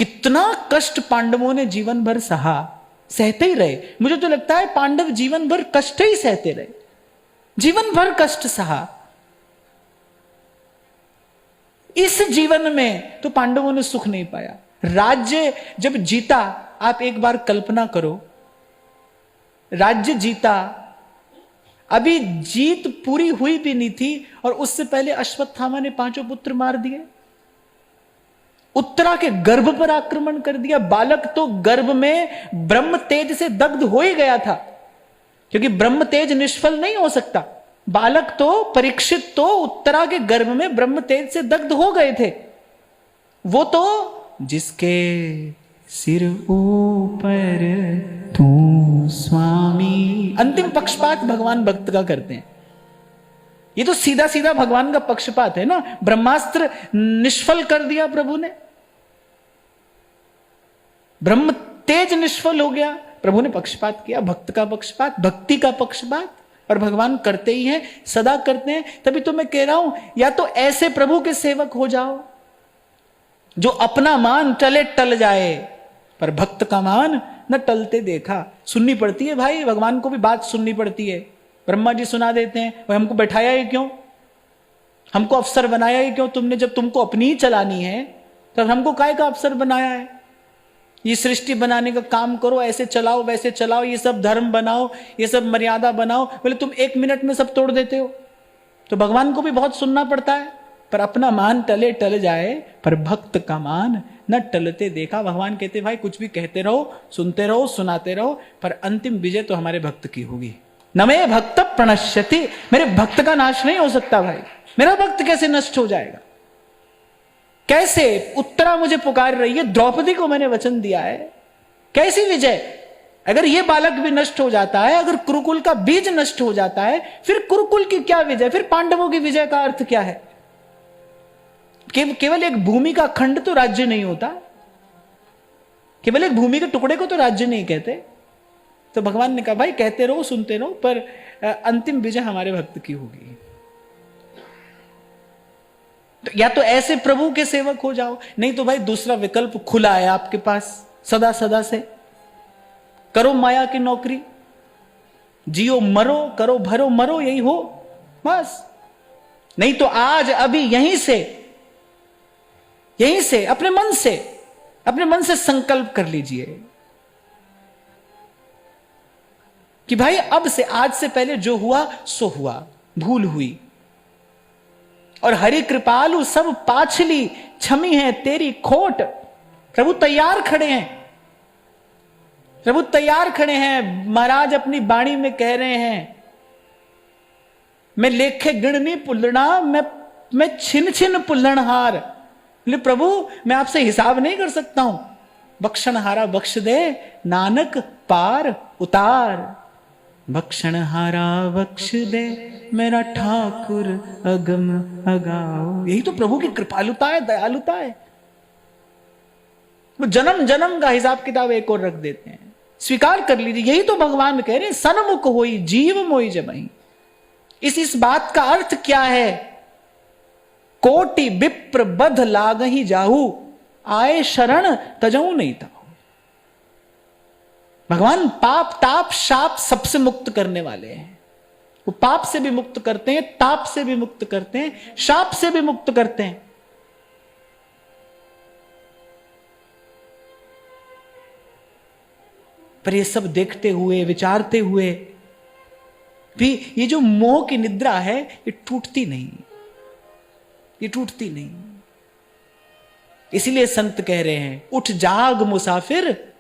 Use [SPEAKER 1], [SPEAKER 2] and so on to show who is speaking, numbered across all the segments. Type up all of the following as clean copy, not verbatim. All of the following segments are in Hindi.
[SPEAKER 1] कितना कष्ट पांडवों ने जीवन भर सहा, सहते ही रहे। मुझे तो लगता है पांडव जीवन भर कष्ट ही सहते रहे, जीवन भर कष्ट सहा। इस जीवन में तो पांडवों ने सुख नहीं पाया। राज्य जब जीता, आप एक बार कल्पना करो, राज्य जीता, अभी जीत पूरी हुई भी नहीं थी और उससे पहले अश्वत्थामा ने 5 पुत्र मार दिए, उत्तरा के गर्भ पर आक्रमण कर दिया। बालक तो गर्भ में ब्रह्म तेज से दग्ध हो ही गया था, क्योंकि ब्रह्म तेज निष्फल नहीं हो सकता। बालक तो, परीक्षित तो उत्तरा के गर्भ में ब्रह्म तेज से दग्ध हो गए थे। वो तो जिसके सिर ऊपर तू स्वामी, अंतिम पक्षपात भगवान भक्त का करते हैं। ये तो सीधा सीधा भगवान का पक्षपात है ना। ब्रह्मास्त्र निष्फल कर दिया प्रभु ने, ब्रह्म तेज निष्फल हो गया, प्रभु ने पक्षपात किया। भक्त का पक्षपात, भक्ति का पक्षपात, और भगवान करते ही हैं, सदा करते हैं। तभी तो मैं कह रहा हूं, या तो ऐसे प्रभु के सेवक हो जाओ जो अपना मान टले टल जाए, पर भक्त का मान न टलते देखा। सुननी पड़ती है भाई, भगवान को भी बात सुननी पड़ती है। ब्रह्मा जी सुना देते हैं, वह हमको बैठाया ही क्यों, हमको अफसर बनाया ही क्यों तुमने, जब तुमको अपनी ही चलानी है तब हमको काय का अफसर बनाया है। ये सृष्टि बनाने का काम करो, ऐसे चलाओ वैसे चलाओ, ये सब धर्म बनाओ, ये सब मर्यादा बनाओ, बोले तुम 1 मिनट में सब तोड़ देते हो। तो भगवान को भी बहुत सुनना पड़ता है। पर अपना मान टले टल जाए, पर भक्त का मान न टलते देखा। भगवान कहते भाई कुछ भी कहते रहो, सुनते रहो, सुनाते रहो, पर अंतिम विजय तो हमारे भक्त की होगी। न मे भक्त प्रणश्यति, मेरे भक्त का नाश नहीं हो सकता भाई। मेरा भक्त कैसे नष्ट हो जाएगा, कैसे? उत्तरा मुझे पुकार रही है, द्रौपदी को मैंने वचन दिया है, कैसी विजय? अगर ये बालक भी नष्ट हो जाता है, अगर कुरुकुल का बीज नष्ट हो जाता है, फिर कुरुकुल की क्या विजय, फिर पांडवों की विजय का अर्थ क्या है? केवल एक भूमि का खंड तो राज्य नहीं होता, केवल एक भूमि के टुकड़े को तो राज्य नहीं कहते। तो भगवान ने कहा भाई कहते रहो, सुनते रहो, पर अंतिम विजय हमारे भक्त की होगी। तो या तो ऐसे प्रभु के सेवक हो जाओ, नहीं तो भाई दूसरा विकल्प खुला है आपके पास सदा सदा से। करो माया की नौकरी, जियो मरो, करो भरो मरो, यही हो बस। नहीं तो आज अभी यहीं से अपने मन से संकल्प कर लीजिए कि भाई अब से, आज से पहले जो हुआ सो हुआ, भूल हुई, और हरि कृपालु सब पाछली, क्षमी है तेरी खोट। प्रभु तैयार खड़े हैं, प्रभु तैयार खड़े हैं। महाराज अपनी वाणी में कह रहे हैं, मैं लेखे गिणनी पुल्लना, मैं छिन छिन पुल्लनहार। बोले प्रभु मैं आपसे हिसाब नहीं कर सकता हूं, बख्शनहारा बख्श दे, नानक पार उतार। बख्शनहारा बख्श दे, मेरा ठाकुर अगम अगाओ। यही तो प्रभु की कृपालुता है, दयालुता है। वो जन्म जन्म का हिसाब किताब एक और रख देते हैं। स्वीकार कर लीजिए, यही तो भगवान कह रहे हैं, सन्मुख होई जीव मोई जमई। इस बात का अर्थ क्या है? कोटि विप्र बध लागहि जाहू, आए शरण तजऊ नहीं था। भगवान पाप ताप शाप सबसे मुक्त करने वाले हैं। वो पाप से भी मुक्त करते हैं, ताप से भी मुक्त करते हैं, शाप से भी मुक्त करते हैं। पर ये सब देखते हुए, विचारते हुए भी ये जो मोह की निद्रा है ये टूटती नहीं, ये टूटती नहीं। इसीलिए संत कह रहे हैं, उठ जाग मुसाफिर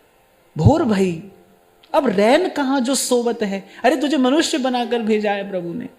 [SPEAKER 1] भोर भई, अब रैन कहां जो सोवत है। अरे तुझे मनुष्य बनाकर भेजा है प्रभु ने,